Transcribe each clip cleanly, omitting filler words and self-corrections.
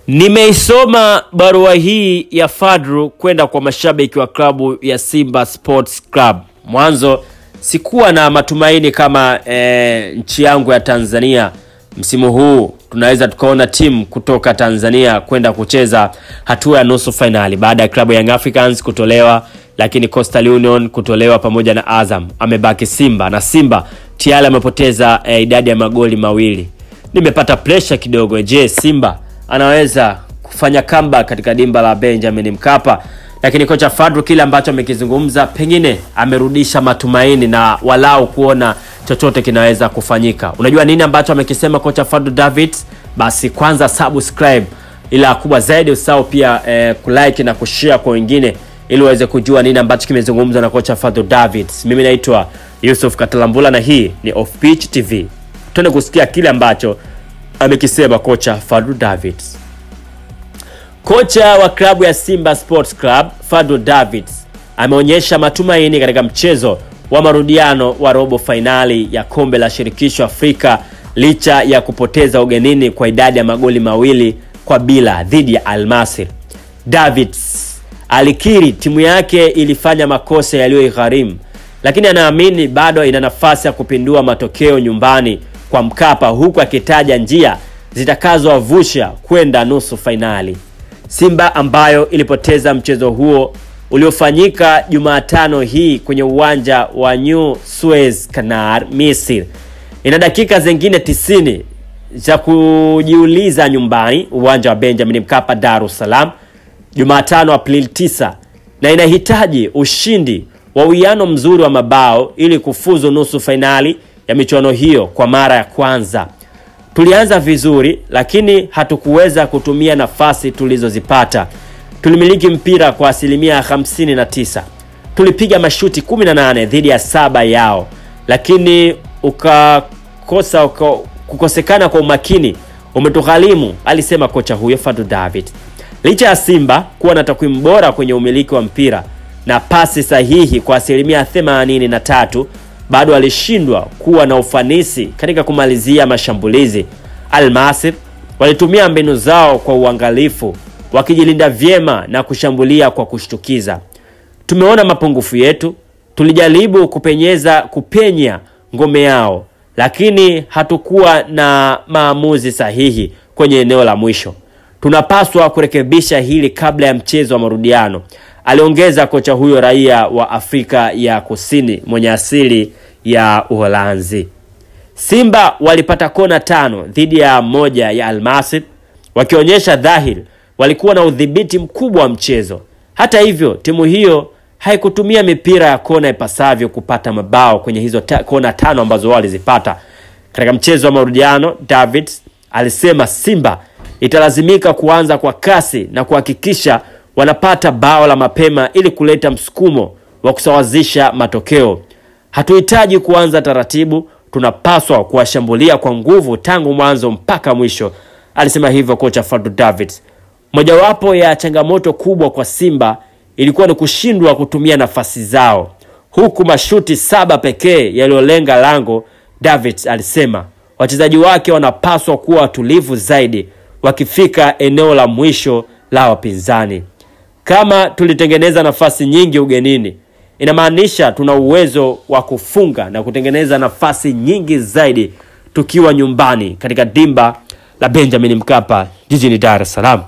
Nimeisoma barua hii ya Fadru kwenda kwa mashabiki wa klabu ya Simba Sports Club. Mwanzo sikuwa na matumaini kama nchi yangu ya Tanzania msimu huu tunaweza tukaona timu kutoka Tanzania kwenda kucheza hatua ya nusu finali baada ya klabu ya Young Africans kutolewa, lakini Coastal Union kutolewa pamoja na Azam. Amebaki Simba na Simba tayari amepoteza idadi ya magoli mawili. Nimepata pressure kidogo. Je, Simba anaweza kufanya comeback katika dimba la Benjamin Mkapa? Lakini kocha Fadru kile ambacho amekizungumza pengine amerudisha matumaini na walau kuona chochote kinaweza kufanyika. Unajua nini ambacho amekisema kocha Fadlu Davids? Basi kwanza subscribe, ila kubwa zaidi usahau pia kulike na kushare kwa wengine ili uweze kujua nini ambacho kimezungumzwa na kocha Fadlu Davids. Mimi naitwa Yusuf Katalambula na hii ni Off Pitch TV. Tuende kusikia kile ambacho amekisema kocha Fadlu Davids. Kocha wa klabu ya Simba Sports Club Fadlu Davids ameonyesha matumaini katika mchezo wa marudiano wa robo finali ya kombe la shirikisho Afrika licha ya kupoteza ugenini kwa idadi ya magoli mawili kwa bila dhidi ya Al Masry. Davids alikiri timu yake ilifanya makosa yaliyoigharimu, lakini anaamini bado ina nafasi ya kupindua matokeo nyumbani kwa Mkapa, huku akitaja njia zitakazowavusha kwenda nusu finali. Simba ambayo ilipoteza mchezo huo uliofanyika Jumatano hii kwenye uwanja wa New Suez Canal, Misri, ina dakika zingine 90 za kujiuliza nyumbani uwanja wa Benjamin Mkapa, Dar es Salaam, Jumatano Aprili 9, na inahitaji ushindi wa uwiano mzuri wa mabao ili kufuzu nusu finali ya michuano hiyo kwa mara ya kwanza. Tulianza vizuri lakini hatukuweza kutumia nafasi tulizozipata. Tulimiliki mpira kwa 59%. Tulipiga mashuti 18 dhidi ya 7 yao, lakini kukosekana kwa umakini umetugharimu, alisema kocha huyo Fadlu Davids. Licha ya Simba kuwa na takwimu bora kwenye umiliki wa mpira na pasi sahihi kwa 83%, bado alishindwa kuwa na ufanisi katika kumalizia mashambulizi. Al Masry walitumia mbinu zao kwa uangalifu, wakijilinda vyema na kushambulia kwa kushtukiza. Tumeona mapungufu yetu, tulijaribu kupenya ngome yao, lakini hatukuwa na maamuzi sahihi kwenye eneo la mwisho. Tunapaswa kurekebisha hili kabla ya mchezo wa marudiano, aliongeza kocha huyo raia wa Afrika ya Kusini mwenye asili ya Uholanzi. Simba walipata kona 5 dhidi ya 1 ya Al Masry, wakionyesha dhahiri walikuwa na udhibiti mkubwa wa mchezo. Hata hivyo, timu hiyo haikutumia mipira ya kona ipasavyo kupata mabao kwenye hizo kona 5 ambazo walizipata. Katika mchezo wa marudiano, Davids alisema Simba italazimika kuanza kwa kasi na kuhakikisha wanapata bao la mapema ili kuleta msukumo wa kusawazisha matokeo. Hatuhitaji kuanza taratibu, tunapaswa kuwashambulia kwa nguvu tangu mwanzo mpaka mwisho, alisema hivyo kocha Fadlu Davids. Mojawapo ya changamoto kubwa kwa Simba ilikuwa ni kushindwa kutumia nafasi zao, huku mashuti 7 pekee yaliolenga lango. Davids alisema wachezaji wake wanapaswa kuwa watulivu zaidi wakifika eneo la mwisho la wapinzani. Kama tulitengeneza nafasi nyingi ugenini, inamaanisha tuna uwezo wa kufunga na kutengeneza nafasi nyingi zaidi tukiwa nyumbani katika dimba la Benjamin Mkapa jijini Dar es Salaam.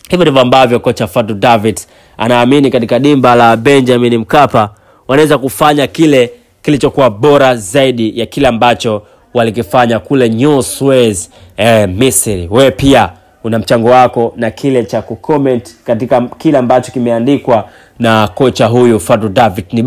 Hivyo ndivyo ambavyo kocha Fadlu Davids anaamini katika dimba la Benjamin Mkapa wanaweza kufanya kile kilichokuwa bora zaidi ya kile ambacho walikifanya kule New Suez Misri. Wewe pia una mchango wako na kile cha kucomment katika kile ambacho kimeandikwa na kocha huyu Fadlu Davids. Ni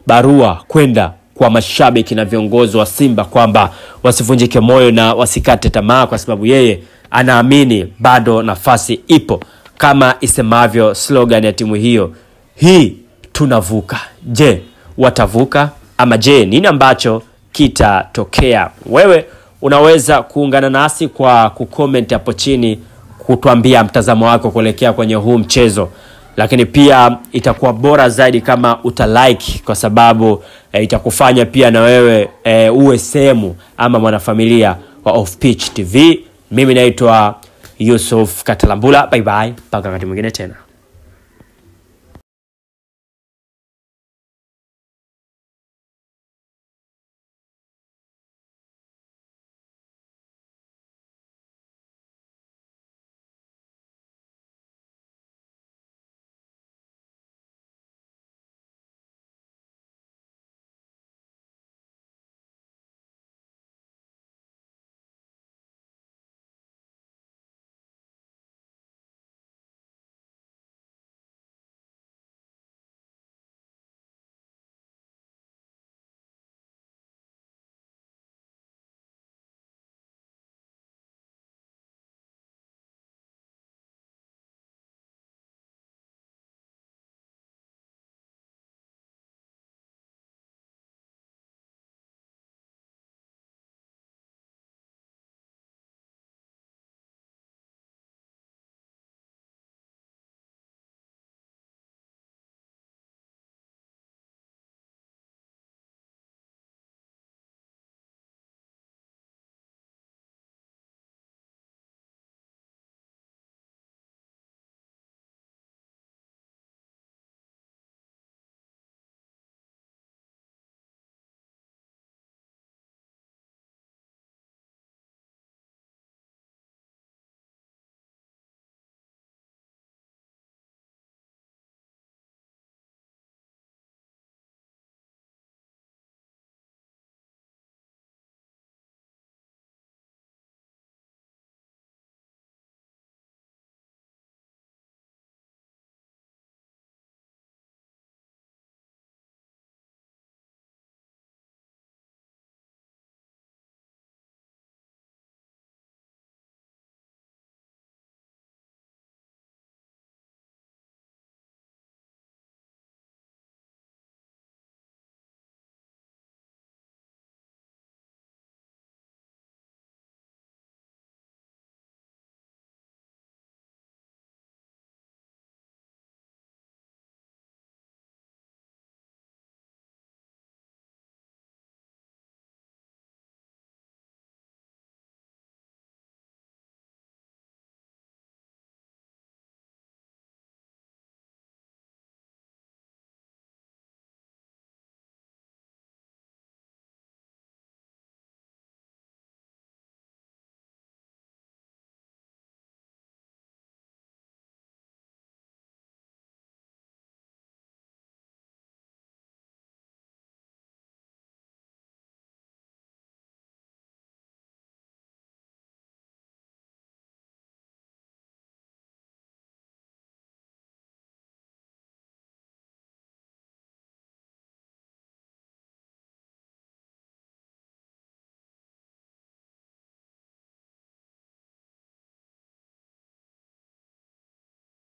barua kwenda kwa mashabiki na viongozi wa Simba kwamba wasivunjike moyo na wasikate tamaa, kwa sababu yeye anaamini bado nafasi ipo, kama isemavyo slogan ya timu hiyo, hii tunavuka. Je, watavuka ama je, nini ambacho kitatokea? Wewe unaweza kuungana nasi kwa kucomment hapo chini kutuambia mtazamo wako kuelekea kwenye huu mchezo, lakini pia itakuwa bora zaidi kama utalike, kwa sababu itakufanya pia na wewe uwe sehemu ama mwanafamilia wa Off Pitch TV. Mimi naitwa Yusuf Katalambula. Bye bye, mpaka wakati mwingine tena.